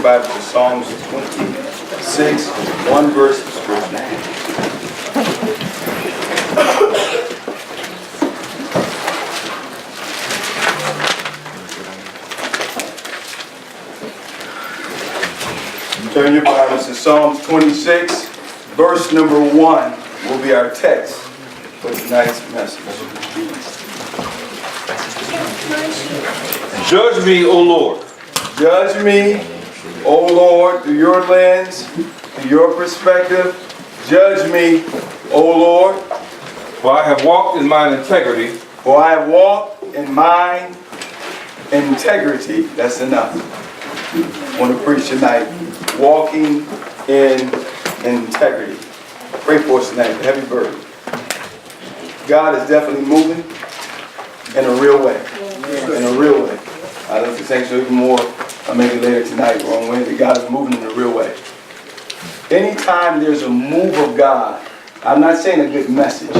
Bible to Psalms 26, one verse of scripture. Turn your Bibles to Psalms 26, verse number 1 will be our text for tonight's message. Judge me, O Lord. Judge me, O Lord, through your lens, through your perspective. Judge me, O Lord. For I have walked in mine integrity. For I have walked in mine integrity. That's enough. I want to preach tonight. Walking in integrity. Pray for us tonight. Heavy burden. God is definitely moving in a real way. In a real way. I love to say so even more. Maybe later tonight or on Wednesday. God is moving in a real way. Anytime there's a move of God, I'm not saying a good message.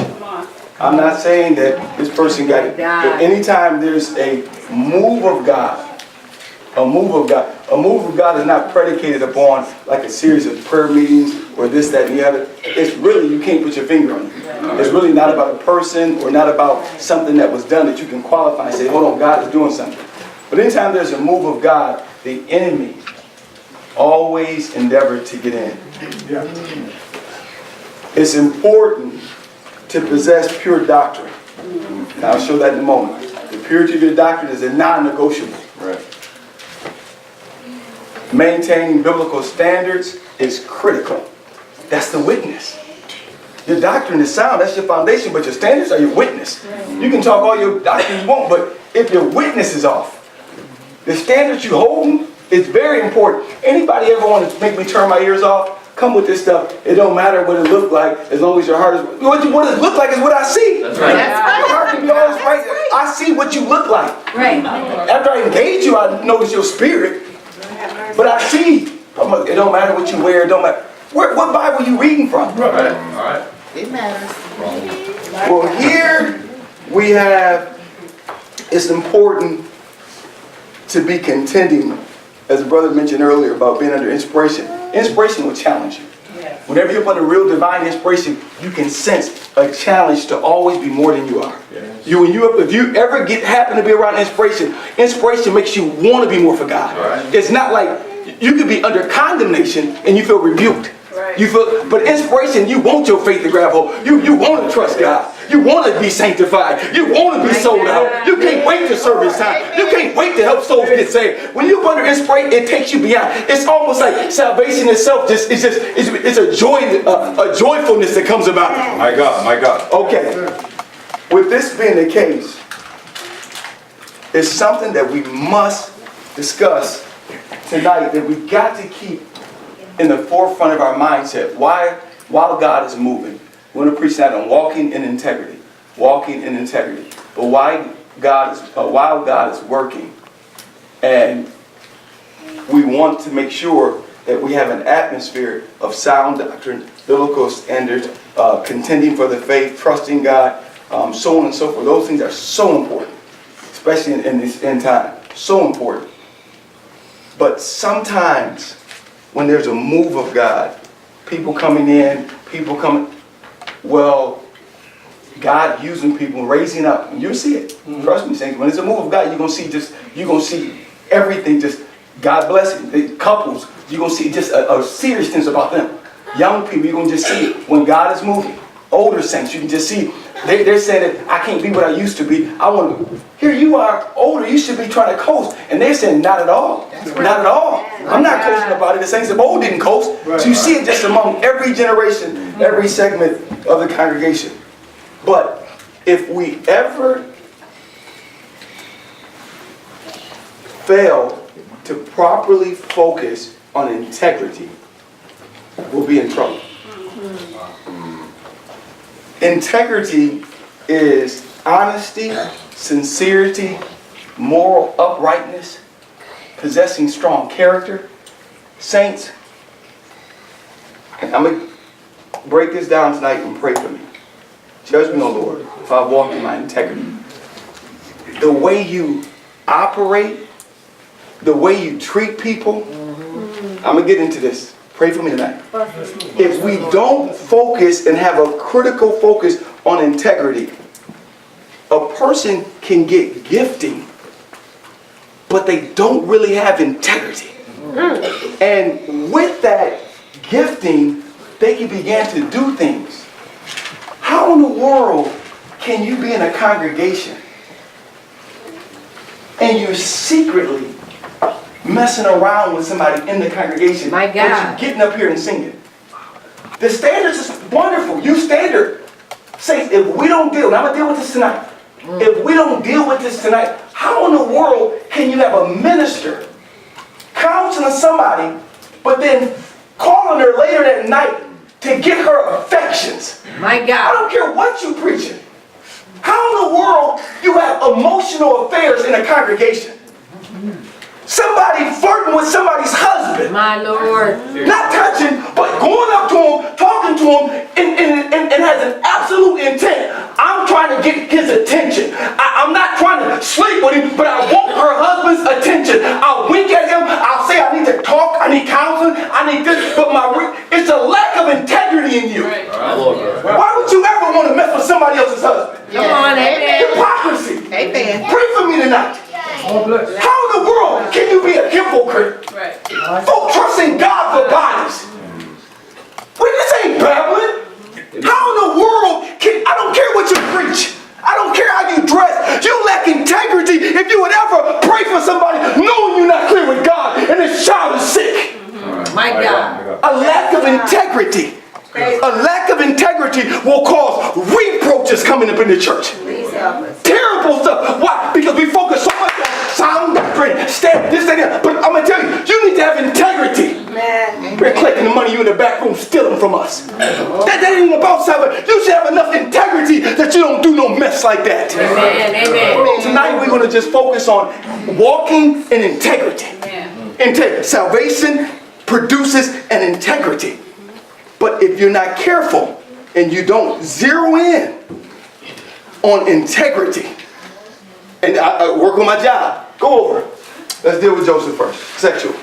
I'm not saying that this person got it. But anytime there's a move of God, a move of God is not predicated upon like a series of prayer meetings or this, that, and the other. It's really, you can't put your finger on it. It's really not about a person or not about something that was done that you can qualify and say, hold on, God is doing something. But anytime there's a move of God, the enemy always endeavored to get in. It's important to possess pure doctrine. And I'll show that in a moment. The purity of your doctrine is a non-negotiable. Right. Maintaining biblical standards is critical. That's the witness. Your doctrine is sound, that's your foundation, but your standards are your witness. You can talk all your doctrine you want, but if your witness is off, the standards you hold is very important. Anybody ever want to make me turn my ears off? Come with this stuff. It don't matter what it look like as long as your heart is... What it look like is what I see. That's right. Your heart can be always right. I see what you look like. Right. After I engage you, I notice your spirit. But I see. It don't matter what you wear. It don't matter. What Bible are you reading from? Right. All right. It matters. Well, here we have... It's important to be contending, as the brother mentioned earlier about being under inspiration. Inspiration will challenge you. Yes. Whenever you're under real divine inspiration, you can sense a challenge to always be more than you are. Yes. If you ever happen to be around inspiration makes you want to be more for God. Right. It's not like you could be under condemnation and you feel rebuked. Right. But inspiration, you want your faith to grab hold. You want to trust God. You want to be sanctified. You want to be sold out. You can't wait to serve His time. You can't wait to help souls get saved. When you're under inspiration, it takes you beyond. It's almost like salvation itself. It's a joy, a joyfulness that comes about. My God. Okay. With this being the case, it's something that we must discuss tonight. That we got to keep in the forefront of our mindset. While God is moving. We want to preach that on walking in integrity. Walking in integrity. But while God is working, and we want to make sure that we have an atmosphere of sound doctrine, biblical standards, contending for the faith, trusting God, so on and so forth. Those things are so important, especially in this end time. So important. But sometimes when there's a move of God, people coming in, well, God using people, raising up, and you see it. Trust me, saints. When it's a move of God, you're gonna see everything. Just God blessing the couples. You're gonna see just a seriousness about them. Young people, you're gonna just see it. When God is moving. Older saints, you can just see they're saying that I can't be what I used to be. Here you are older, you should be trying to coast. And they're saying not at all. Not at all. I'm not coasting about it. The saints of old didn't coast. So you see it just among every generation, every segment of the congregation. But if we ever fail to properly focus on integrity, we'll be in trouble. Integrity is honesty, sincerity, moral uprightness, possessing strong character. Saints, I'm going to break this down tonight and pray for me. Judge me, O Lord, if I walk in my integrity. The way you operate, the way you treat people, I'm going to get into this. Pray for me tonight. If we don't focus and have a critical focus on integrity, a person can get gifting, but they don't really have integrity. And with that gifting, they can begin to do things. How in the world can you be in a congregation and you're secretly messing around with somebody in the congregation, My God, but you're getting up here and singing? The standards is wonderful. You standard. Say, if we don't deal, and I'm going to deal with this tonight. If we don't deal with this tonight, how in the world can you have a minister counseling somebody, but then calling her later that night to get her affections? my I God. don't care what you preaching. How in the world you have emotional affairs in a congregation? Somebody flirting with somebody's husband. My Lord. Not touching, but going up to him, talking to him, and has an absolute intent. I'm trying to get his attention. I'm not trying to sleep with him, but I want her husband's attention. I'll wink at him. I'll say I need to talk. I need counseling. I need this. But it's a lack of integrity in you. Why would you ever want to mess with somebody else's husband? Come on, amen. Hypocrisy. Amen. Pray for me tonight. How in the world can you be a hypocrite? Folk trusting God for bodies. Wait, this ain't babbling. How in the world can, I don't care what you preach. I don't care how you dress. You lack integrity if you would ever pray for somebody knowing you're not clear with God and this child is sick. My God. A lack of integrity. A lack of integrity will cause reproaches coming up in the church. Terrible stuff. Why? Because we focus so much on sound doctrine, stand this and that. But I'm going to tell you, you need to have integrity. We're collecting the money you in the back room stealing from us. That ain't even about salvation. You should have enough integrity that you don't do no mess like that. Amen. Amen. Tonight we're going to just focus on walking in integrity. Integrity. Salvation produces an integrity. But if you're not careful and you don't zero in on integrity, and I work on my job, go over. Let's deal with Joseph first. Sexual.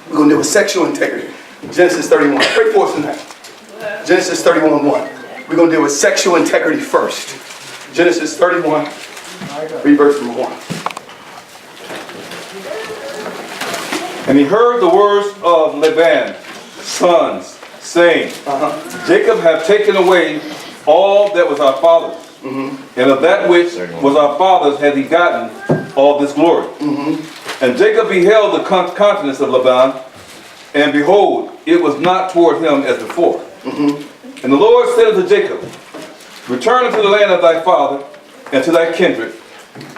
We're going to deal with sexual integrity. Genesis 31. Pray for us tonight. Genesis 31:1. We're going to deal with sexual integrity first. Genesis 31, read verse number 1. And he heard the words of Laban's sons, saying, Jacob hath taken away all that was our father's, and of that which was our father's hath he gotten all this glory. And Jacob beheld the countenance of Laban, and behold, it was not toward him as before. And the Lord said unto Jacob, return unto the land of thy father, and to thy kindred,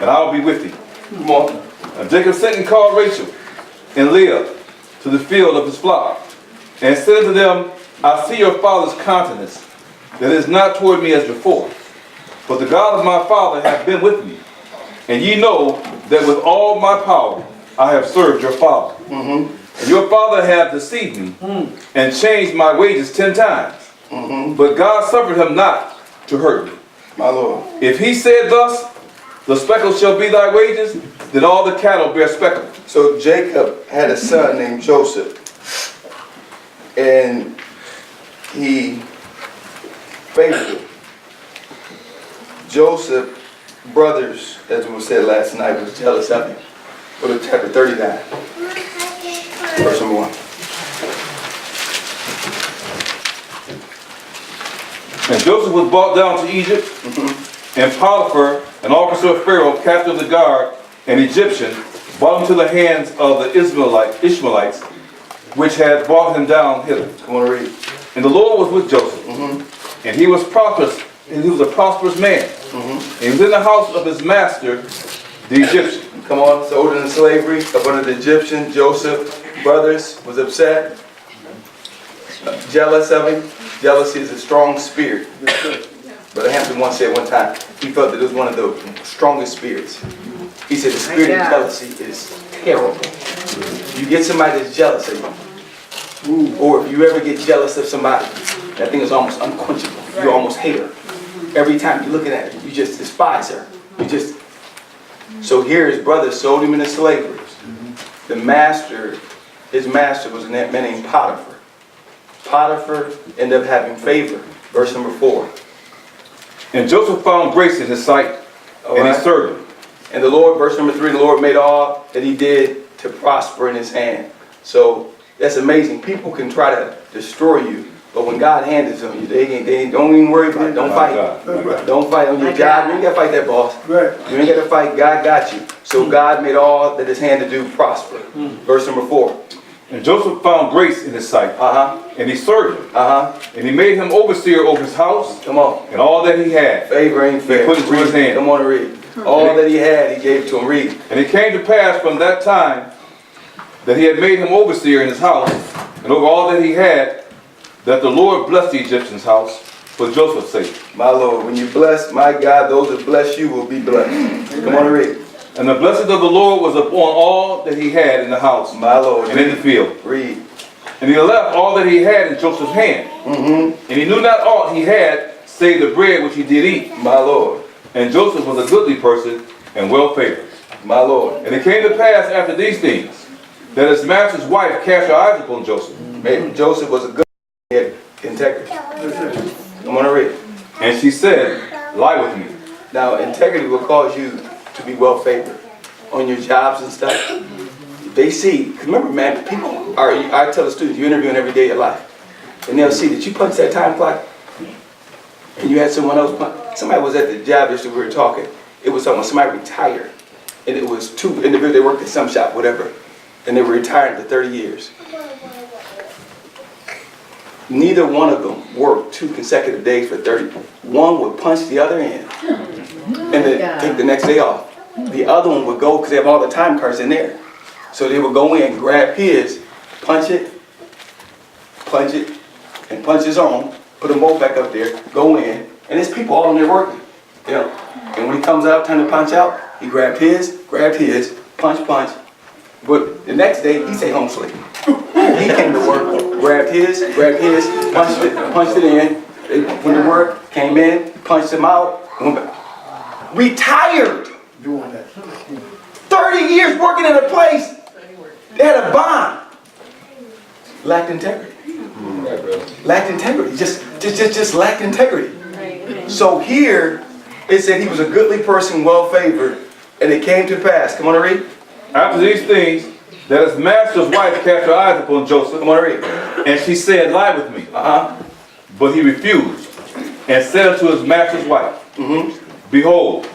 and I will be with thee. Come on. And Jacob sent and called Rachel and Leah to the field of his flock, and said unto them, I see your father's countenance, that is not toward me as before. But the God of my father hath been with me. And ye know that with all my power I have served your father. And your father hath deceived me, and changed my wages 10 times. But God suffered him not to hurt me. My Lord. If he said thus, the speckle shall be thy wages, then all the cattle bear speckle. So Jacob had a son named Joseph. And he favored him. Joseph's brothers, as we said last night, was jealous of him. Go to chapter 39. Verse number 1. And Joseph was brought down to Egypt, and Potiphar, an officer of Pharaoh, captain of the guard, an Egyptian, brought him to the hands of the Ishmaelites, which had brought him down hither. Come on, read. And the Lord was with Joseph, and he was prosperous, and he was a prosperous man. And he was in the house of his master, the Egyptian. Come on, sold into slavery, up under the Egyptian. Joseph, brothers, was upset, jealous of him. Jealousy is a strong spirit. Brother Hampton once said one time, he felt that it was one of the strongest spirits. He said the spirit of jealousy is terrible. You get somebody that's jealous of you, or if you ever get jealous of somebody, that thing is almost unquenchable. You almost hate her. Every time you're looking at her, you just despise her. So here his brother sold him into slavery. The master his master was a man named Potiphar. Potiphar ended up having favor. Verse number 4. And Joseph found grace in his sight, and he served him. And the Lord, verse number 3, the Lord made all that he did to prosper in his hand. So that's amazing. People can try to destroy you, but when God hands it on you, they don't even worry about it. Don't fight. Don't fight on your job. You ain't got to fight that boss. You ain't got to fight. God got you. So God made all that his hand to do prosper. Verse number 4. And Joseph found grace in his sight, and he served him. And he made him overseer over his house. Come on. And all that he had. Favor ain't fair. He put it to his hand. Come on and read. All that he had, he gave to him. Read. And it came to pass from that time that he had made him overseer in his house, and over all that he had, that the Lord blessed the Egyptian's house for Joseph's sake. My Lord, when you bless, my God, those that bless you will be blessed. Come on and read. And the blessing of the Lord was upon all that he had in the house, My Lord. and in the field. Read. And he left all that he had in Joseph's hand. And he knew not aught he had, save the bread which he did eat. My Lord. And Joseph was a goodly person and well favored. My Lord. And it came to pass after these things, that his master's wife cast her eyes upon Joseph. Maybe Joseph was a good man. He had integrity. Come on and read. And she said, lie with me. Now, integrity will cause you to be well favored on your jobs and stuff. They see, 'cause remember, man, people are, I tell the students, you're interviewing every day of your life. And they'll see that you punch that time clock and you had someone else punch. Somebody was at the job yesterday, we were talking. It was somebody retired. And it was 2 individuals, they worked at some shop, whatever. And they were retired for 30 years. Neither one of them worked 2 consecutive days for 30. One would punch the other in and then take the next day off. The other one would go, because they have all the time cards in there. So they would go in, grab his, punch it, and punch his own, put them both back up there, go in, and there's people all in there working. You know? And when he comes out, time to punch out, he grabbed his, punch. But the next day, he stayed home sleep. He came to work, grabbed his, punched it in. They went to work, came in, punched him out, went back. Retired. 30 years working at a place. They had a bond. Lacked integrity. Lacked integrity. Just lacked integrity. So here, it said he was a goodly person, well favored, and it came to pass. Come on and read. After these things, that his master's wife cast her eyes upon Joseph. Come on and read. And she said, lie with me. But he refused, and said unto his master's wife, behold,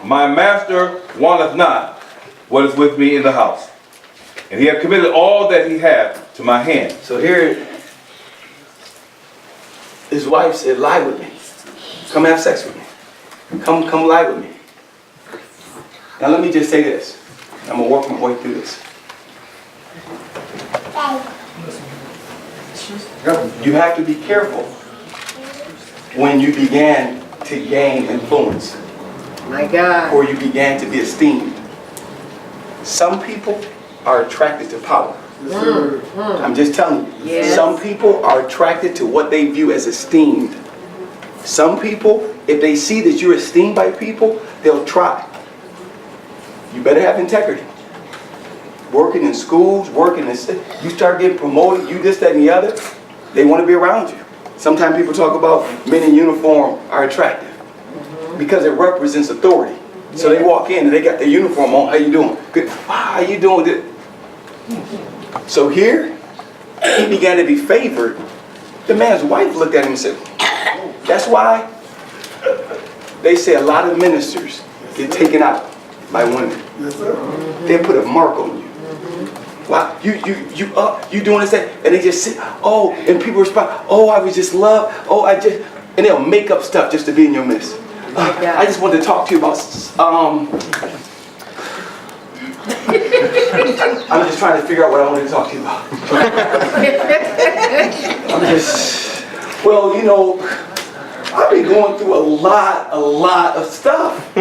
my master wanteth not what is with me in the house, and he hath committed all that he hath to my hand. So here, his wife said, lie with me. Come have sex with me. Come lie with me. Now let me just say this. I'm going to work my way through this. You have to be careful when you began to gain influence. My God. Or you began to be esteemed. Some people are attracted to power. I'm just telling you. Yes. Some people are attracted to what they view as esteemed. Some people, if they see that you're esteemed by people, they'll try. You better have integrity. Working in schools, you start getting promoted, you this, that, and the other, they want to be around you. Sometimes people talk about men in uniform are attractive because it represents authority. So they walk in and they got their uniform on. How you doing? Good. Wow, how you doing? So here, he began to be favored. The man's wife looked at him and said, that's why they say a lot of ministers get taken out by women. They put a mark on you. Wow, you doing this, that, and they just sit, oh, and people respond, oh, I was just loved, oh, and they'll make up stuff just to be in your midst. I just wanted to talk to you about, I'm just trying to figure out what I wanted to talk to you about. Well, you know, I've been going through a lot of stuff.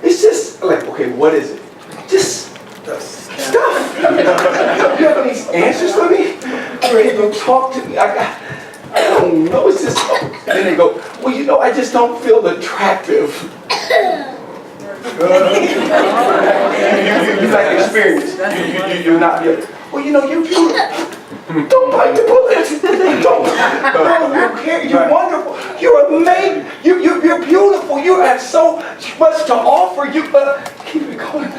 It's just like, okay, what is it? Just stuff. You have any answers for me? Ready to talk to me? I don't know. It's just. And then they go, well, you know, I just don't feel attractive. You like experience. You're not. Well, you know, you're beautiful. Don't bite the bullet. Don't. You're wonderful. You're amazing. You're beautiful. You have so much to offer. Keep it going.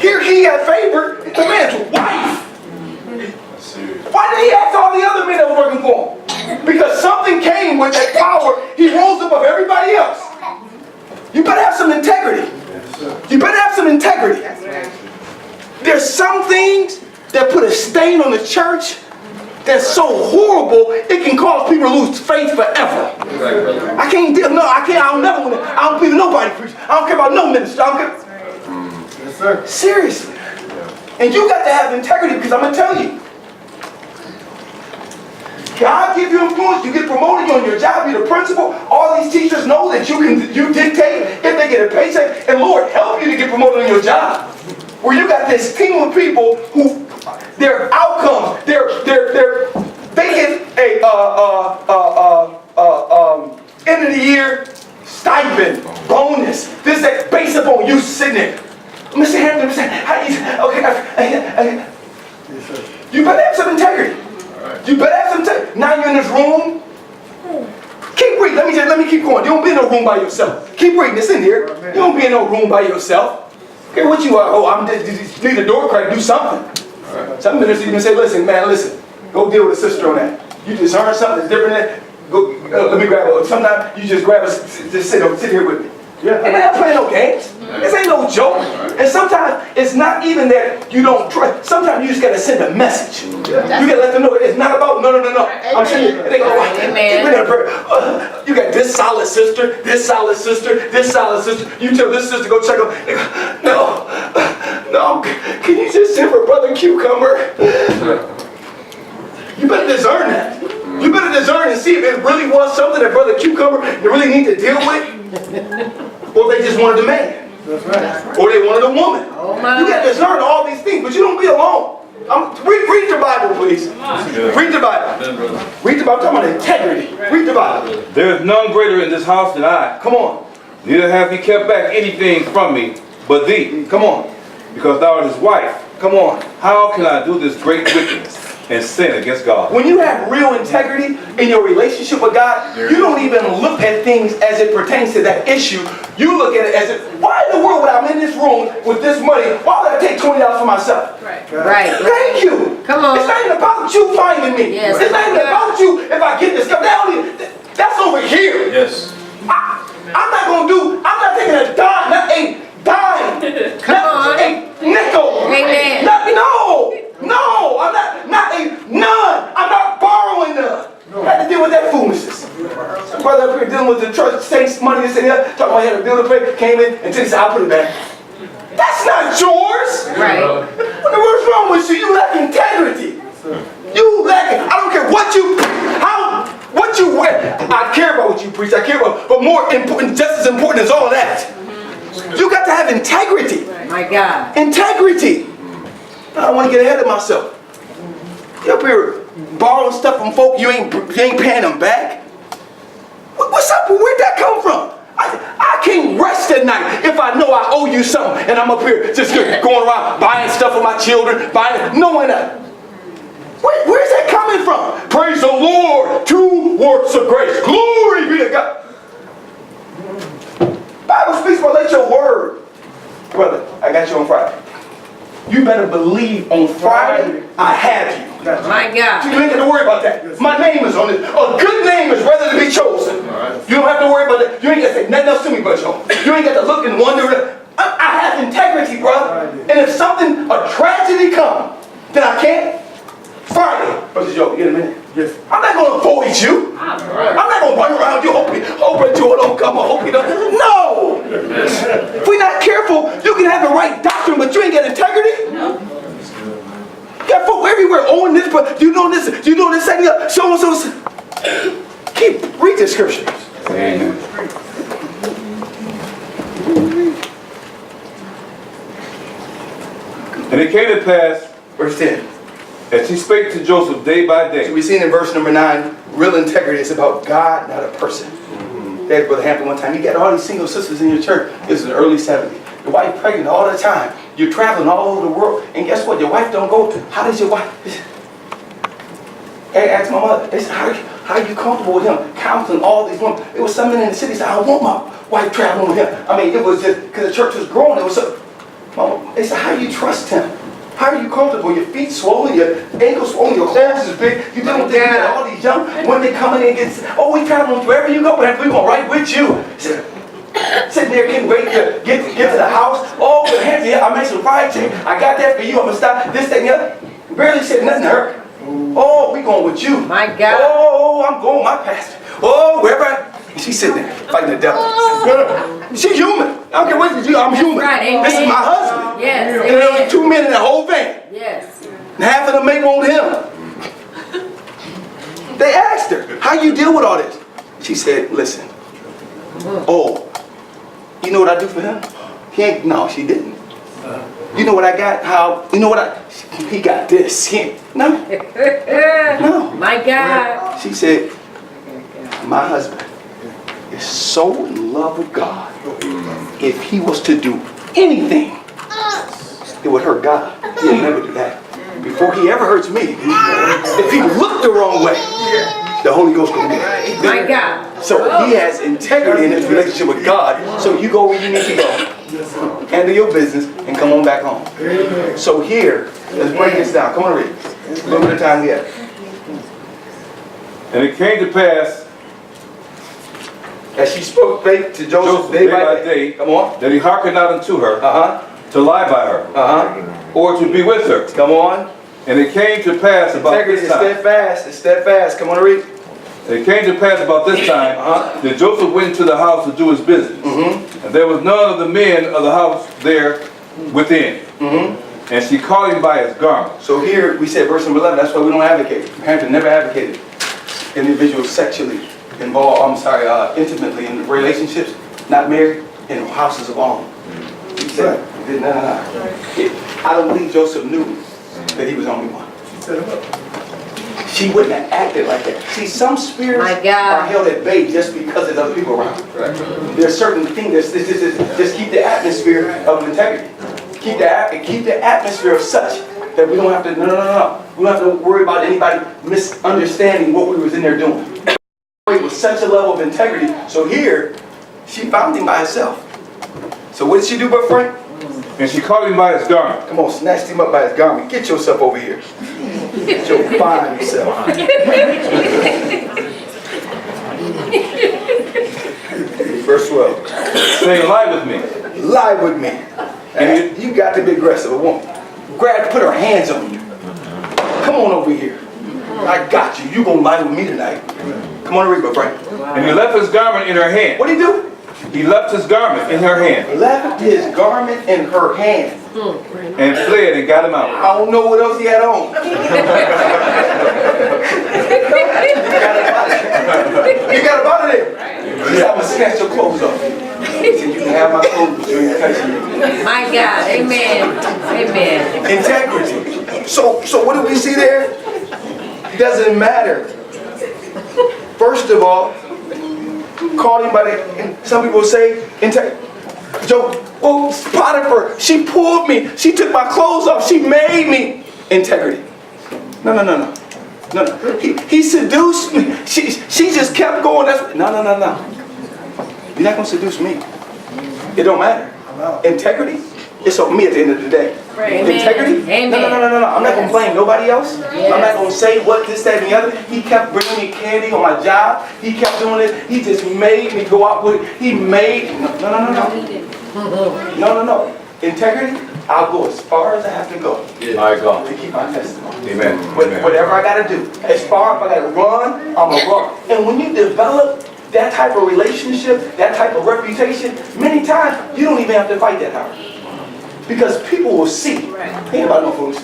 Here he had favored the man's wife. Why did he ask all the other men that were working for him? Because something came with that power. He rose above everybody else. You better have some integrity. You better have some integrity. There's some things that put a stain on the church that's so horrible, it can cause people to lose faith forever. I can't deal, no, I don't never want to, I don't believe in nobody preach. I don't care about no minister. I don't care. Yes, sir. Seriously. And you got to have integrity, because I'm going to tell you. God give you influence, you get promoted, you're on your job, you're the principal. All these teachers know that you dictate if they get a paycheck, and Lord, help you to get promoted on your job. Where you got this team of people who their outcomes, they get a end of the year stipend, bonus. This is based upon you sitting there. Mr. Hampton, okay. You better have some integrity. You better have some integrity. Now you're in this room. Keep reading. Let me keep going. You don't be in no room by yourself. Keep reading. It's in here. You don't be in no room by yourself. Okay, what you are? Oh, I'm just need a door crack. Do something. Some ministers even say, listen, go deal with a sister on that. You discern something that's different than that. Go, let me grab it. Sometimes you just grab just sit here with me. Yeah. And I'm not playing no games. This ain't no joke. And sometimes it's not even that you don't trust. Sometimes you just gotta send a message. You gotta let them know it's not about no. I'm saying they go, you got this solid sister, this solid sister, this solid sister. You tell this sister go check them. They go, no. Can you just send for Brother Cucumber? You better discern that. You better discern and see if it really was something that Brother Cucumber you really need to deal with. Or they just wanted a man. That's right. Or they wanted a woman. Oh, you got to discern all these things, but you don't be alone. Read your Bible, please. Read the Bible. Read the Bible. I'm talking about integrity. Read the Bible. There is none greater in this house than I. Come on. Neither hath he kept back anything from me but thee. Come on. Because thou art his wife. Come on. How can I do this great wickedness and sin against God? When you have real integrity in your relationship with God, you don't even look at things as it pertains to that issue. You look at it as why in the world would I in this room with this money? Why would I take $20 for myself? Right. Thank you. Come on. It's not even about you finding me. Yes. It's not even about you if I get this stuff. That's over here. Yes. I'm not taking a dime, not a dime. Come on. A nickel. Amen. No, I'm not none. I'm not borrowing none. I had to deal with that foolishness. Some brother up here dealing with the church saints money, this and that, talking about he had a bill to pay, came in and he said, I'll put it back. That's not yours. Right. What's wrong with you? You lack integrity. You lack it. I don't care what you wear. I care about what you preach. I care about, but more important, just as important as all that, you got to have integrity. My God. Integrity. I don't want to get ahead of myself. You up here borrowing stuff from folk you ain't paying them back. What's up? Where'd that come from? I can't rest at night if I know I owe you something and I'm up here just going around buying stuff for my children, knowing that. Where's that coming from? Praise the Lord. 2 works of grace. Glory be to God. Bible speaks about let your word. Brother, I got you on Friday. You better believe on Friday I have you. My God. You ain't got to worry about that. My name is on it. A good name is rather to be chosen. You don't have to worry about that. You ain't got to say nothing else to me but you. You ain't got to look and wonder. I have integrity, brother. And if a tragedy comes, then I can't. Friday. Brother Joe, get a minute. Yes. I'm not going to avoid you. I'm not going to run around you hoping Joe don't come or hope he don't. No. If we're not careful, you can have the right doctrine, but you ain't got integrity. No. You got folk everywhere owing this, but you doing this, setting up, so and so. Read the scriptures. Amen. And it came to pass, Verse 10. as he spake to Joseph day by day. So we see in verse number 9, real integrity is about God, not a person. at Brother Hampton one time. You got all these single sisters in your church. This is the early 70s. Your wife pregnant all the time. You're traveling all over the world. And guess what? Your wife don't go. How does your wife... Hey, ask my mother. They said, how are you comfortable with him counseling all these women? It was something in the city said, I don't want my wife traveling with him. I mean, it was just because the church was growing. It was so... Mama, they said, how do you trust him? How are you comfortable? Your feet swollen, your ankles swollen, your clothes is big. You dealing with all these young women coming in and get, oh, we traveling wherever you go, but we're going right with you. Sitting there getting ready to get to the house. Oh, but Hampton, I made some fried chicken. I got that for you. I'm going to stop this, that, and the other. Barely said nothing to her. Oh, we going with you. My God. Oh, I'm going with my pastor. Oh, wherever. She's sitting there fighting the devil. She's human. I don't care what you do. I'm human. Right, this is my husband. Yes. And there only 2 men in the whole van. Yes. And half of them may want him. They asked her, how you deal with all this? She said, listen. Oh, you know what I do for him? He ain't, no, she didn't. You know what I got? How, you know what he got this. No. No. My God. She said, my husband is so in love with God. If he was to do anything, it would hurt God. He'll never do that. Before he ever hurts me, if he looked the wrong way, the Holy Ghost will do it. My God. So he has integrity in his relationship with God. So you go where you need to go, handle your business, and come on back home. So here, let's break this down. Come on, read. A little bit of time we have. And it came to pass, as she spoke faith to Joseph day by day. Come on. that he hearkened not unto her to lie by her, or to be with her. Come on. And it came to pass about Integrity this is time. steadfast. It's steadfast. Come on, read. And it came to pass about this time that Joseph went into the house to do his business. And there was none of the men of the house there within. And she called him by his garment. So here we said verse number 11. That's why we don't advocate. Hampton never advocated individuals sexually involved. Intimately in relationships, not married, in houses of honor. He said, no. I don't believe Joseph knew that he was only one. She wouldn't have acted like that. See, some spirits are held at bay just because there's other people around. There's certain things that just keep the atmosphere of integrity. Keep the atmosphere of such that we don't have to. No. We don't have to worry about anybody misunderstanding what we was in there doing. With such a level of integrity. So here, she found him by herself. So what did she do, but Frank? And she called him by his garment. Come on, snatched him up by his garment. Get yourself over here. Get your fine self. Verse 12. Saying, lie with me. Lie with me. And you got to be aggressive. A woman. Put her hands on you. Come on over here. I got you. You gonna lie with me tonight. Come on, read, my friend. And he left his garment in her hand. What did he do? He left his garment in her hand. Left his garment in her hand. And fled and got him out. I don't know what else he had on. You got about it there. He said, I'm going to snatch your clothes off. He said, you can have my clothes, but you ain't touching me. My God. Amen. Amen. Integrity. So what do we see there? It doesn't matter. First of all, called him by the, some people say, Potiphar, she pulled me. She took my clothes off. She made me. Integrity. No. He seduced me. She just kept going. No. You're not going to seduce me. It don't matter. Integrity, it's on me at the end of the day. Amen. Integrity? Amen. No. I'm not going to blame nobody else. Yes. I'm not going to say what, this, that, and the other. He kept bringing me candy on my job. He kept doing it. He just made me go out with it. He made... No. Integrity, I'll go as far as I have to go. My God. To keep my testimony. Amen. Whatever I got to do. As far as I got to run, I'm going to run. And when you develop that type of relationship, that type of reputation, many times you don't even have to fight that hard. Because people will see. He ain't about no fools.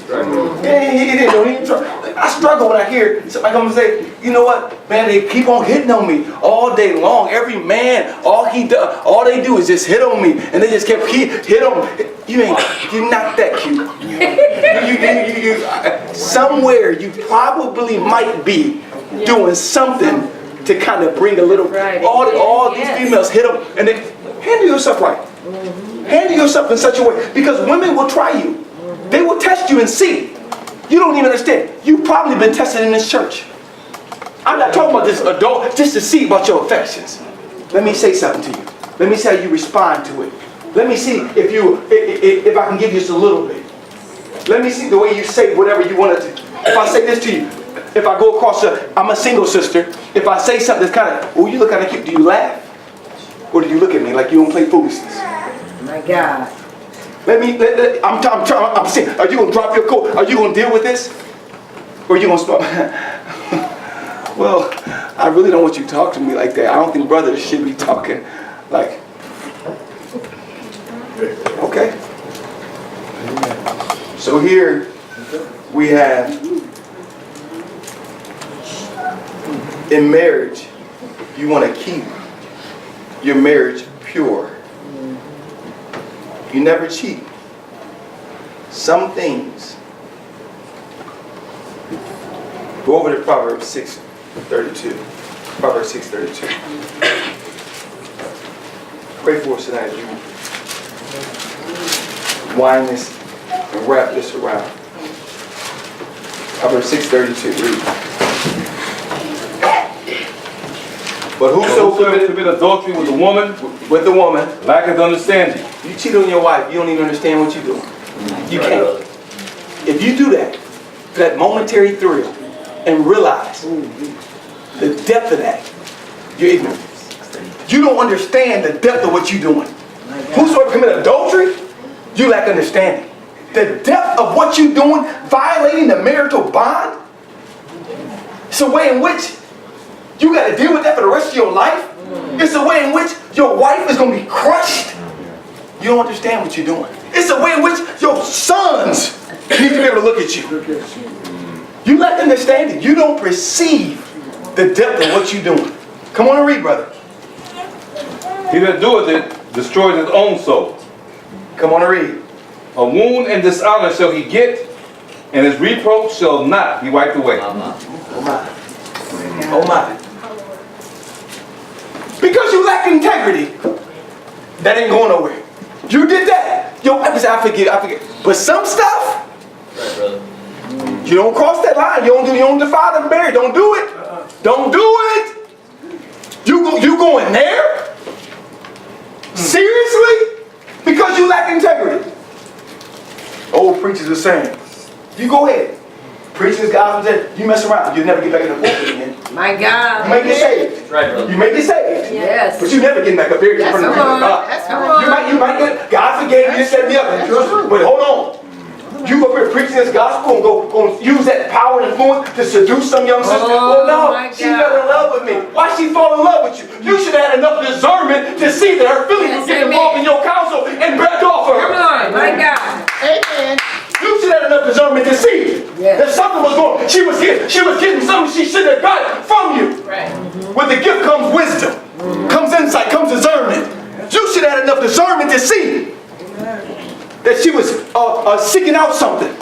I struggle when I hear somebody come and say, you know what, man, they keep on hitting on me all day long. Every man, all they do is just hit on me. And they just kept hit on me. You're not that cute. Somewhere you probably might be doing something to kind of bring a little, Right. all these Yes. females hit them, and then handle yourself right. Handle yourself in such a way, because women will try you. They will test you and see. You don't even understand. You've probably been tested in this church. I'm not talking about this adult, just to see about your affections. Let me say something to you. Let me see how you respond to it. Let me see if I can give you just a little bit. Let me see the way you say whatever you want to. If I say this to you, if I go across I'm a single sister. If I say something that's kind of, oh, you look kind of cute. Do you laugh? Or do you look at me like you don't play foolishness? My God. I'm saying, are you going to drop your coat? Are you going to deal with this? Or are you going to start? Well, I really don't want you to talk to me like that. I don't think brothers should be talking like, okay. So here we have, in marriage, you want to keep your marriage pure. You never cheat. Some things. Go over to Proverbs 6:32. Proverbs 6:32. Pray for us tonight as you wind this and wrap this around. Proverbs 6:32. Read. But whosoever commit adultery with a woman, lacketh understanding. You cheat on your wife, you don't even understand what you're doing. You can't. If you do that, for that momentary thrill, and realize the depth of that, you're ignorant. You don't understand the depth of what you're doing. Whosoever commit adultery, you lack understanding. The depth of what you're doing, violating the marital bond, it's a way in which you got to deal with that for the rest of your life. It's a way in which your wife is going to be crushed. You don't understand what you're doing. It's a way in which your sons need to be able to look at you. You lack understanding. You don't perceive the depth of what you're doing. Come on and read, brother. He that doeth it destroys his own soul. Come on and read. A wound and dishonor shall he get, and his reproach shall not be wiped away. Oh my. Oh my. Because you lack integrity, that ain't going nowhere. You did that. Your wife said, I forget. But some stuff, Right, brother. you don't cross that line. You don't defile the marriage. Don't do it. Don't do it. You going there? Seriously? Because you lack integrity. Old preachers are saying, you go ahead. Preach this gospel, you mess around, you'll never get back in the pulpit again. My God. You may get saved. Right, brother. You may get saved. Yes. But you never get back up here in front of Come on. God. Come on. You might get, God forgave you, this, that, and the other. But hold on. You go up here preaching this gospel and go use that power and influence to seduce some young sister. Oh, Well, my no, she fell in love with me. Why she fall in love with you? You should have had enough discernment to see that her feelings Yes, would get involved in your counsel and back off of her. Come on. My God. Amen. You should have enough discernment to see that something was going. She was getting something she shouldn't have got from you. Right. With the gift comes wisdom, comes insight, comes discernment. You should have had enough discernment to see that she was seeking out something.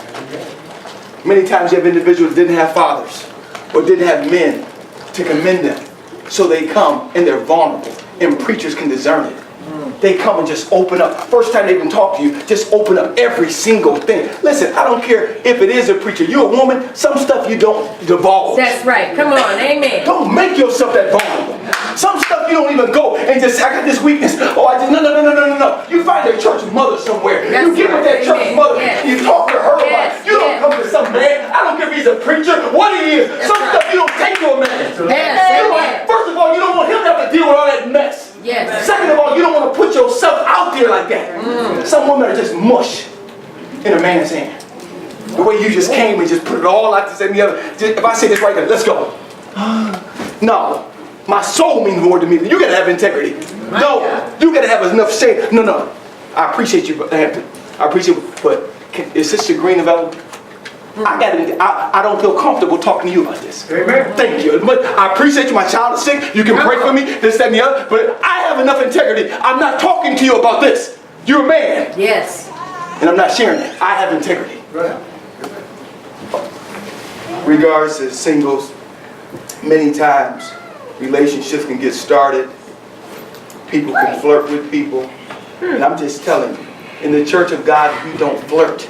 Many times you have individuals that didn't have fathers or didn't have men to commend them. So they come and they're vulnerable, and preachers can discern it. They come and just open up. First time they even talk to you, just open up every single thing. Listen, I don't care if it is a preacher. You're a woman, some stuff you don't divulge. That's right. Come on. Amen. Don't make yourself that vulnerable. Some stuff you don't even go and just, I got this weakness. Oh, I just, no. You find a church mother somewhere. That's You get with that right. church Amen. mother. Yes. You talk to her about Yes. it. You don't come to some man. I don't care if he's a preacher, what he is. Some right. stuff you don't take to a man. Yes. Amen. First of all, you don't want him to have to deal with all that mess. Yes. Second of all, you don't want to put yourself out there like that. Some women are just mush in a man's hand. The way you just came and just put it all like this and the other. If I say this right there, let's go. No, my soul means more to me. You gotta have integrity. No, you gotta have enough shame. No. I appreciate you, Hampton. I appreciate you, but is Sister Green available? I don't feel comfortable talking to you about this. Amen. Thank you. But I appreciate you. My child is sick. You can pray for me, this, that, and the other. But I have enough integrity. I'm not talking to you about this. You're a man. Yes. And I'm not sharing it. I have integrity. Regards to singles, many times relationships can get started. People can flirt with people. And I'm just telling you, in the church of God, we don't flirt.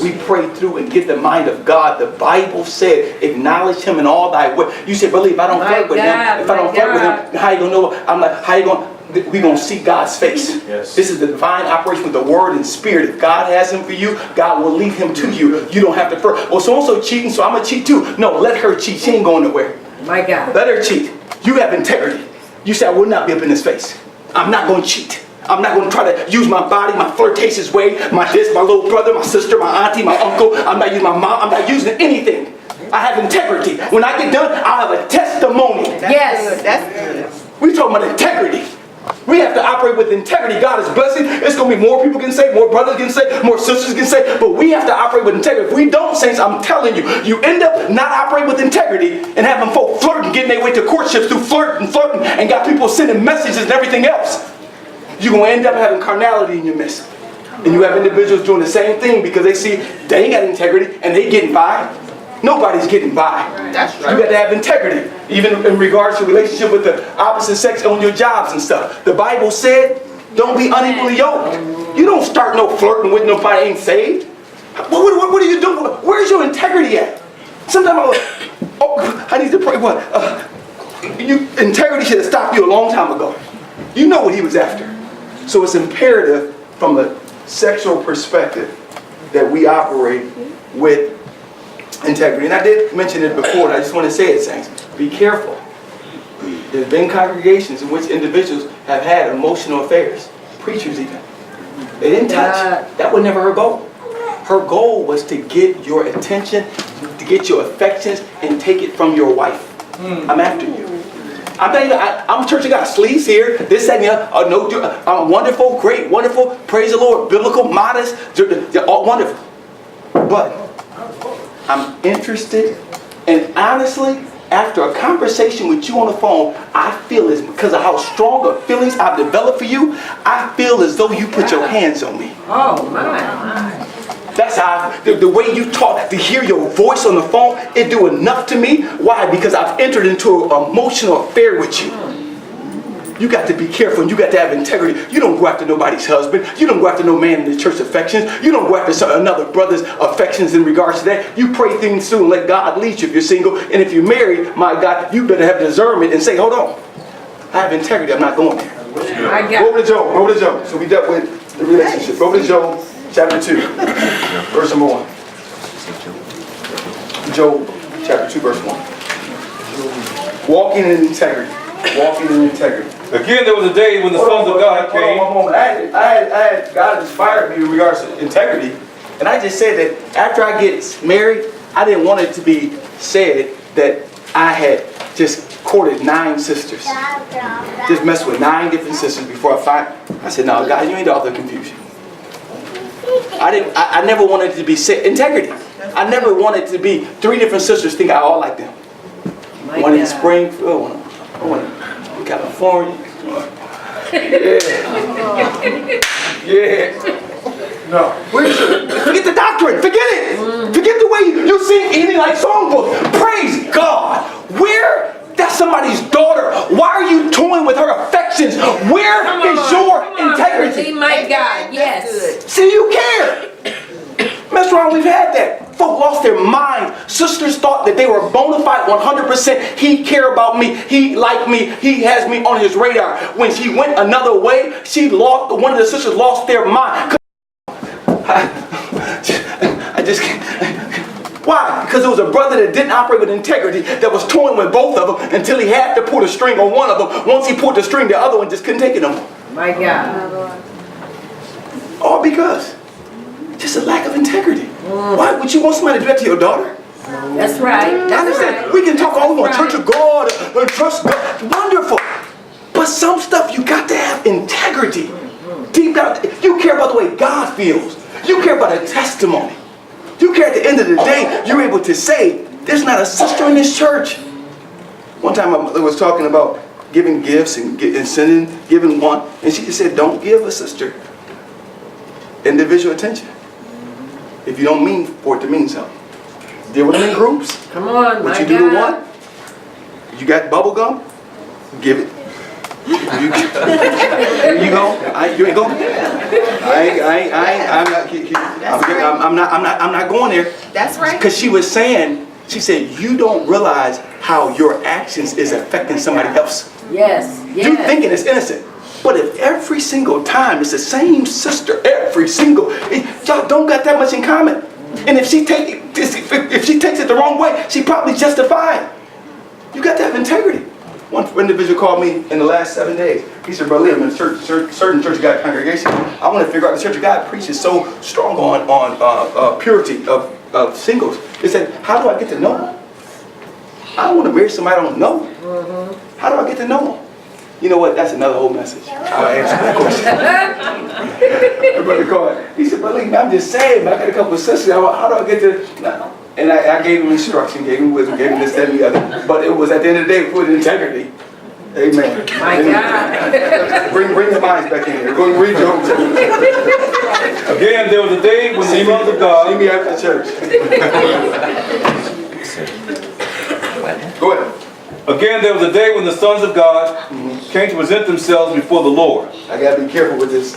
We pray through and get the mind of God. The Bible said, acknowledge him in all thy ways. You say, believe, if I don't flirt with him, if I don't flirt with him, how you going to know? I'm like, how you going to? We're going to see God's face. Yes. This is the divine operation with the word and spirit. If God has him for you, God will lead him to you. You don't have to flirt. Well, so-and-so cheating, so I'm going to cheat too. No, let her cheat. She ain't going nowhere. My God. Let her cheat. You have integrity. You say, I will not be up in his face. I'm not going to cheat. I'm not going to try to use my body, my flirtatious way, my little brother, my sister, my auntie, my uncle. I'm not using my mom. I'm not using anything. I have integrity. When I get done, I'll have a testimony. Yes. That's good. We're talking about integrity. We have to operate with integrity. God is blessing. It's going to be more people can say, more brothers can say, more sisters can say, but we have to operate with integrity. If we don't, saints, I'm telling you, you end up not operating with integrity and having folk flirting, getting their way to courtships through flirting, and got people sending messages and everything else. You're going to end up having carnality in your midst. And you have individuals doing the same thing because they see they ain't got integrity and they getting by. Nobody's getting by. That's right. You got to have integrity, even in regards to relationship with the opposite sex on your jobs and stuff. The Bible said, don't be unequally yoked. You don't start no flirting with nobody ain't saved. What are you doing? Where's your integrity at? Sometimes I need to pray. What? Integrity should have stopped you a long time ago. You know what he was after. So it's imperative from a sexual perspective that we operate with integrity. And I did mention it before, and I just want to say it, saints. Be careful. There's been congregations in which individuals have had emotional affairs. Preachers even. They didn't touch. That was never her goal. Her goal was to get your attention, to get your affections, and take it from your wife. I'm after you. I'm church of God. Sleeves here, this, that, and the other. No, I'm wonderful, great, wonderful. Praise the Lord. Biblical, modest. They're all wonderful. But I'm interested, and honestly, after a conversation with you on the phone, I feel as because of how strong of feelings I've developed for you, I feel as though you put your hands on me. Oh, my. That's how, the way you talk, to hear your voice on the phone, it do enough to me. Why? Because I've entered into an emotional affair with you. You got to be careful and you got to have integrity. You don't go after nobody's husband. You don't go after no man in the church affections. You don't go after another brother's affections in regards to that. You pray things through and let God lead you if you're single. And if you're married, my God, you better have discernment and say, hold on. I have integrity. I'm not going there. Go over to Job. Go over to Job. So we dealt with the relationship. Go over to Job chapter 2, verse number 1. Job chapter 2, verse 1. Walking in integrity. Walking in integrity. Again, there was a day when the sons of God came. Hold on, one moment. I had God inspired me in regards to integrity. And I just said that after I get married, I didn't want it to be said that I had just courted 9 sisters. Just messed with 9 different sisters before I said, no, God, you ain't the author of confusion. I never wanted it to be said. Integrity. I never wanted it to be 3 different sisters think I all like them. One in Springfield, one in California. Yeah. No. Forget the doctrine. Forget it. Forget the way you sing eating like songbooks. Praise God. Where? That's somebody's daughter. Why are you toying with her affections? Where is your integrity? My God, yes. See, you care. Mess around, we've had that. Folk lost their mind. Sisters thought that they were bona fide 100%. He cared about me. He liked me. He has me on his radar. When she went another way, one of the sisters lost their mind. I just can't. Why? Because it was a brother that didn't operate with integrity, that was toying with both of them until he had to pull the string on one of them. Once he pulled the string, the other one just couldn't take it no more. My God. All because just a lack of integrity. Why would you want somebody to do that to your daughter? That's right. That's right. We can talk all we want, Church of God, and trust God. Wonderful. But some stuff you got to have integrity. Deep down, you care about the way God feels. You care about a testimony. You care at the end of the day, you're able to say, there's not a sister in this church. One time I was talking about giving gifts and giving one, and she just said, don't give a sister individual attention if you don't mean for it to mean something. Deal with them in groups. Come on, What my you do to God. one, you got bubble gum, Give it. You go. You ain't going. I'm not going there. That's right. Because she was saying, she said, you don't realize how your actions is affecting somebody else. Yes. Yes. You thinking it's innocent. But if every single time it's the same sister, y'all don't got that much in common. And if she takes it the wrong way, she probably justified. You got to have integrity. One individual called me in the last 7 days. He said, Brother Lee, I'm in a certain Church of God congregation. I want to figure out the Church of God preaches so strong on purity of singles. He said, how do I get to know them? I don't want to marry somebody I don't know. How do I get to know them? You know what? That's another whole message. I'll answer that question. My brother called. He said, Brother Lee, I'm just saying, I got a couple of sisters. How do I get to... No. And I gave him instruction, gave him wisdom, gave him this, that, and the other. But it was at the end of the day with integrity. Amen. My God. Bring your minds back in here. Go and read your Again, there was a day when the sons of God... See me after church. Go ahead. Again, there was a day when the sons of God came to present themselves before the Lord. I got to be careful with this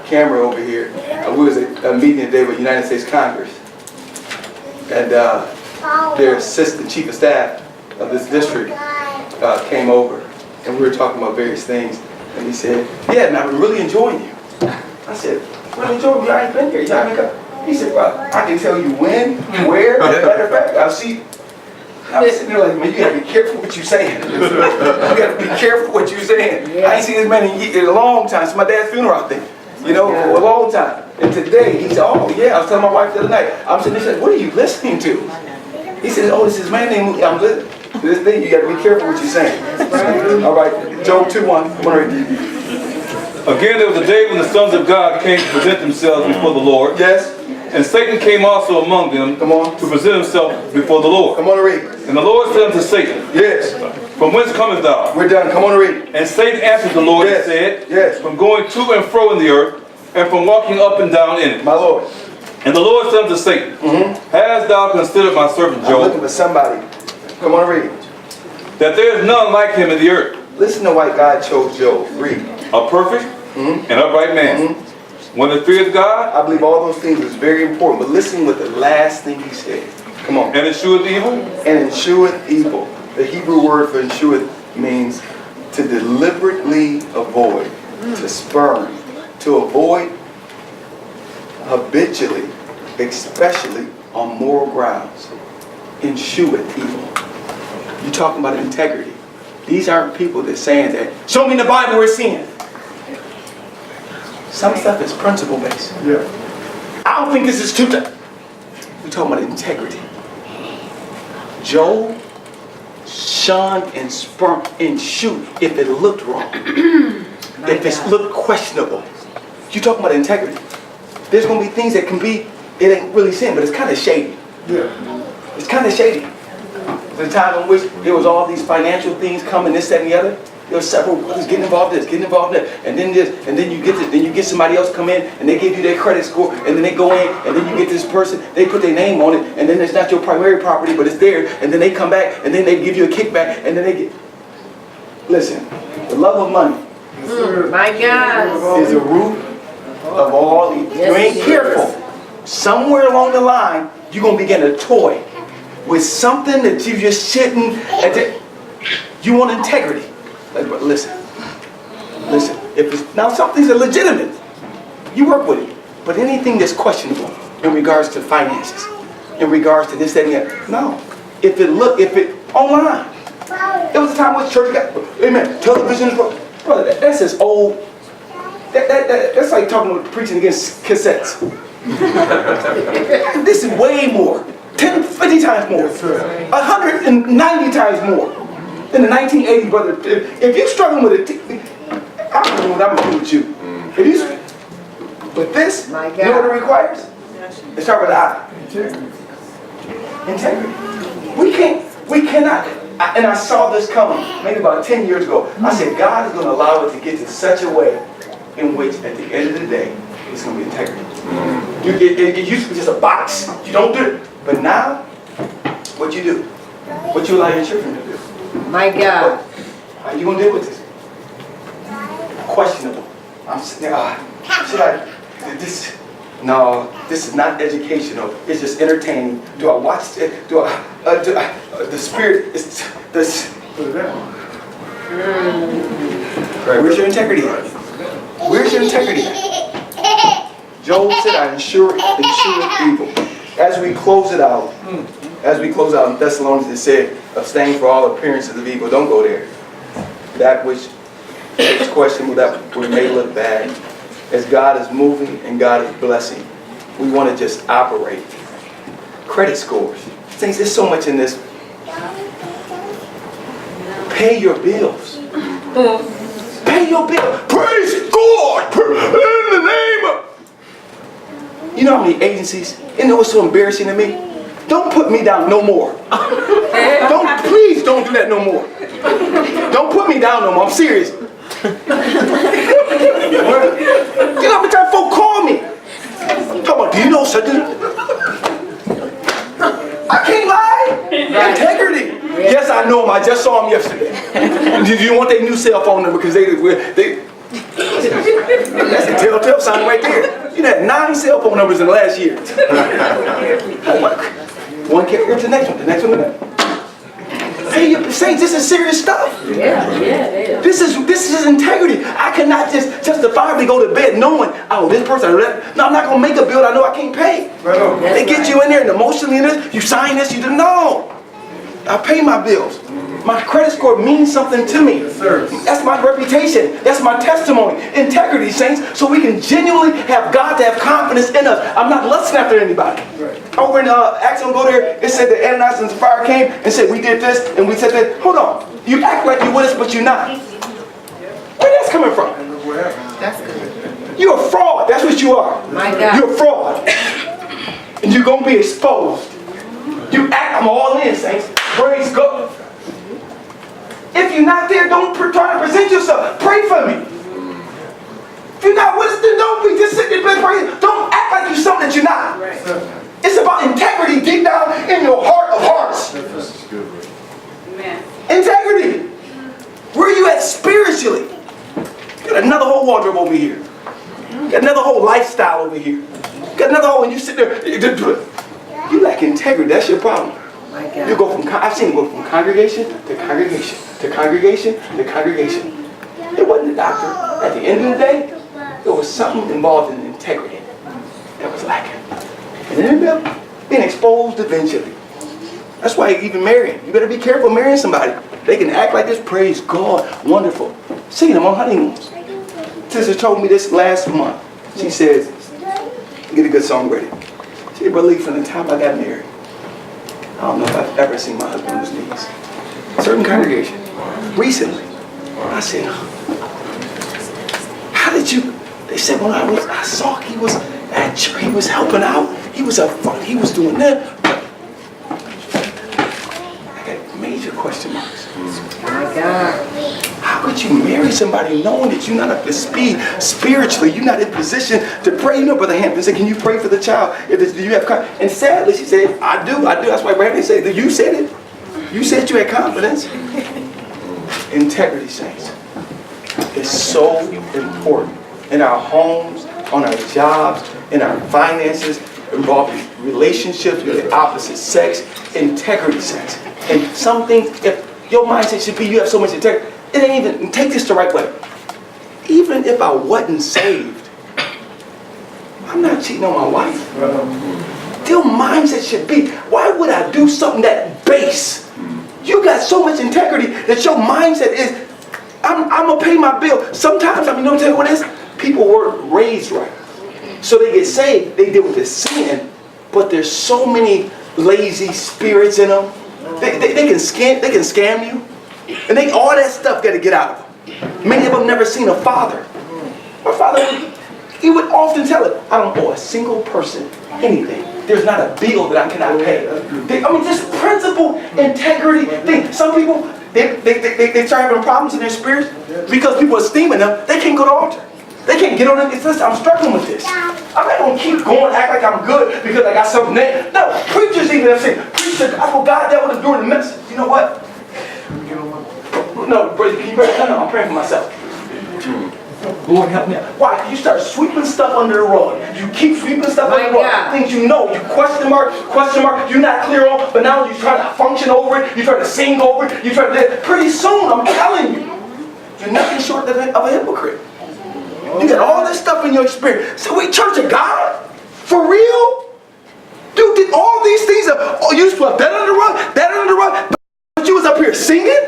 camera over here. We was at a meeting today with United States Congress. And their assistant chief of staff of this district came over. And we were talking about various things. And he said, yeah, man, I've been really enjoying you. I said, really enjoying you? I ain't been here. You haven't come. He said, well, I can tell you when, where. Matter of fact, I was sitting there like, man, you gotta be careful what you're saying. You gotta be careful what you're saying. Yeah. I ain't seen this man in a long time. It's my dad's funeral out there. You know, for a long time. And today, he said, oh yeah, I was telling my wife the other night. I'm sitting there, he said, what are you listening to? He said, oh, this is man named, I'm listening to this thing. You gotta be careful what you're saying. All right, Job 2:1. I'm gonna read. Again, there was a day when the sons of God came to present themselves before the Lord. Yes. And Satan came also among them to present himself before the Lord. Come on and read. And the Lord said unto Satan, yes. From whence comest thou? We're done. Come on and read. And Satan answered the Lord and said, yes. From going to and fro in the earth, and from walking up and down in it. My Lord. And the Lord said unto Satan, hast thou considered my servant Job? I'm looking for somebody. Come on and read. That there is none like him in the earth. Listen to why God chose Job. Read. A perfect and upright man. One that fears God. I believe all those things is very important. But listen with the last thing he said. Come on. And escheweth evil. And escheweth evil. The Hebrew word for escheweth means to deliberately avoid, to spurn, to avoid habitually, especially on moral grounds. Escheweth evil. You're talking about integrity. These aren't people that saying that, show me in the Bible where it's sin. Some stuff is principle based. Yeah. I don't think this is too tough. We're talking about integrity. Job shunned and spurned and shoot if it looked wrong. If it looked questionable. You're talking about integrity. There's going to be things that can be, it ain't really sin, but it's kind of shady. Yeah. It's kind of shady. There's a time in which there was all these financial things coming, this, that, and the other. There were several brothers getting involved in this, getting involved in that, and then this, and then you get this, then you get somebody else come in and they give you their credit score, and then they go in, and then you get this person, they put their name on it, and then it's not your primary property, but it's theirs, and then they come back, and then they give you a kickback, and then they get. Listen, the love of money my God. is the root of all evil. You ain't careful. Somewhere along the line, you're gonna begin to toy with something that you just shouldn't. You want integrity. But listen. If it's now some things are legitimate, you work with it. But anything that's questionable in regards to finances, in regards to this, that, and that, no. If it online, there was a time when church got, amen. Television, brother, that's as old. That's like preaching against cassettes. This is way more, 10, 50 times more, 190 times more. In the 1980s, brother, if you're struggling with it, I don't know what I'm going to do with you. But this, you know what it requires? It starts with the I. Integrity. We cannot, and I saw this coming maybe about 10 years ago. I said, God is going to allow it to get to such a way in which at the end of the day, it's going to be integrity. It used to be just a box. You don't do it. But now, what you do? What you allow your children to do? My God. How you gonna deal with this? Questionable. I'm sitting there, should I, this, no, this is not educational. It's just entertaining. Do I watch it? The spirit is this. Where's your integrity? Where's your integrity? Job said, I ensure evil. As we close it out, in Thessalonians, it said, abstain for all appearances of evil. Don't go there. That which is questionable, that we may look bad. As God is moving and God is blessing, we want to just operate. Credit scores. Things, there's so much in this. Pay your bills. Pay your bill. Praise God in the name of. You know how many agencies? You know what's so embarrassing to me? Don't put me down no more. Please don't do that no more. Don't put me down no more. I'm serious. You know how many times folk call me? Talk about, do you know such a... I can't lie. Integrity. Yes, I know them. I just saw them yesterday. Do you want their new cell phone number? Because they that's a telltale sign right there. You had 9 cell phone numbers in the last year. One carrier to the next one, the next one to the next. Hey, saints, this is serious stuff. Yeah. This is integrity. I cannot just justifiably go to bed knowing, oh, this person. No, I'm not gonna make a bill I know I can't pay. They get you in there and emotionally in this. You sign this. You do no. I pay my bills. My credit score means something to me. That's my reputation. That's my testimony. Integrity, saints, so we can genuinely have God to have confidence in us. I'm not lusting after anybody. Over in Acts, don't go there, it said that Ananias and Sapphira came and said, we did this and we said that. Hold on. You act like you're with us, but you're not. Where that's coming from? That's good. You're a fraud. That's what you are. My God. You're a fraud. And you're going to be exposed. You act, I'm all in, saints. Praise God. If you're not there, don't try to present yourself. Pray for me. If you're not with us, then don't be just sitting there praying. Don't act like you're something that you're not. Right. It's about integrity deep down in your heart of hearts. Amen. Integrity. Where are you at spiritually? You got another whole wardrobe over here. You got another whole lifestyle over here. You got another whole, and you sit there. You lack integrity. That's your problem. You go from, I've seen it go from congregation to congregation to congregation to congregation. It wasn't the doctor. At the end of the day, there was something involved in integrity that was lacking. And it ended up being exposed eventually. That's why even marrying, you better be careful marrying somebody. They can act like this, praise God, wonderful. Seeing them on honeymoons. Sister told me this last month. She says, get a good song ready. She said, Brother Lee, from the time I got married, I don't know if I've ever seen my husband on his knees. Certain congregation. Recently. I said, how did you? They said, when I saw he was at church, he was helping out. He was up front. He was doing that. I got major question marks. My God. How could you marry somebody knowing that you're not up to speed spiritually? You're not in position to pray. You know, Brother Hampton said, can you pray for the child? Do you have confidence? And sadly, she said, I do. That's why Brandon said, you said it. You said you had confidence. Integrity, saints, is so important in our homes, on our jobs, in our finances, involving relationships with the opposite sex. Integrity, saints. And some things, if your mindset should be, you have so much integrity. It ain't even, take this the right way. Even if I wasn't saved, I'm not cheating on my wife. Your mindset should be, why would I do something that base? You got so much integrity that your mindset is, I'm going to pay my bill. Sometimes, you know what I'm telling you what it is? People weren't raised right. So they get saved, they deal with this sin, but there's so many lazy spirits in them. They can scam you. And all that stuff got to get out of them. Many of them never seen a father. My father, he would often tell it, I don't owe a single person anything. There's not a bill that I cannot pay. Just principle, integrity. Some people, they start having problems in their spirits because people are esteeming them. They can't go to the altar. They can't get on it. It's, listen, I'm struggling with this. I'm not going to keep going, act like I'm good because I got something there. No, preachers even have said, I forgot that was during the message. You know what? No, brother, can you pray? No, I'm praying for myself. Lord, help me out. Why? You start sweeping stuff under the rug. You keep sweeping stuff under the rug. Things you know, you question mark, you're not clear on, but now you try to function over it, you try to sing over it, you try to... Pretty soon, I'm telling you, you're nothing short of a hypocrite. You got all this stuff in your experience. So we Church of God? For real? Dude, did all these things, you swept that under the rug, but you was up here singing?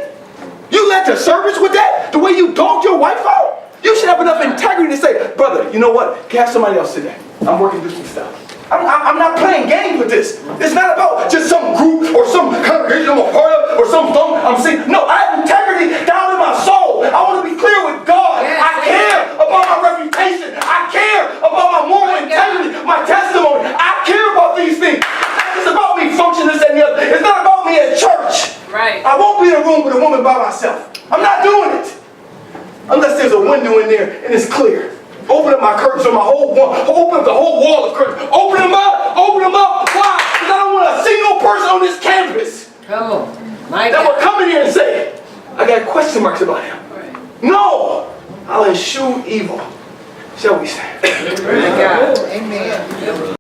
You led the service with that? The way you dogged your wife out? You should have enough integrity to say, brother, you know what? Can I have somebody else today? I'm working through some stuff. I'm not playing games with this. It's not about just some group or some congregation I'm a part of or some song I'm singing. No, I have integrity down in my soul. I want to be clear with God. I care about my reputation. I care about my moral integrity, my testimony. I care about these things. It's about me functioning, this and the other. It's not about me at church. Right. I won't be in a room with a woman by myself. I'm not doing it. Unless there's a window in there and it's clear. Open up my curtains on my whole wall. Open up the whole wall of curtains. Open them up. Open them up. Why? Because I don't want a single person on this campus Come on. My that will God. come in here and say, I got question marks about him. No. I'll eschew evil. Shall we say? My God. Amen.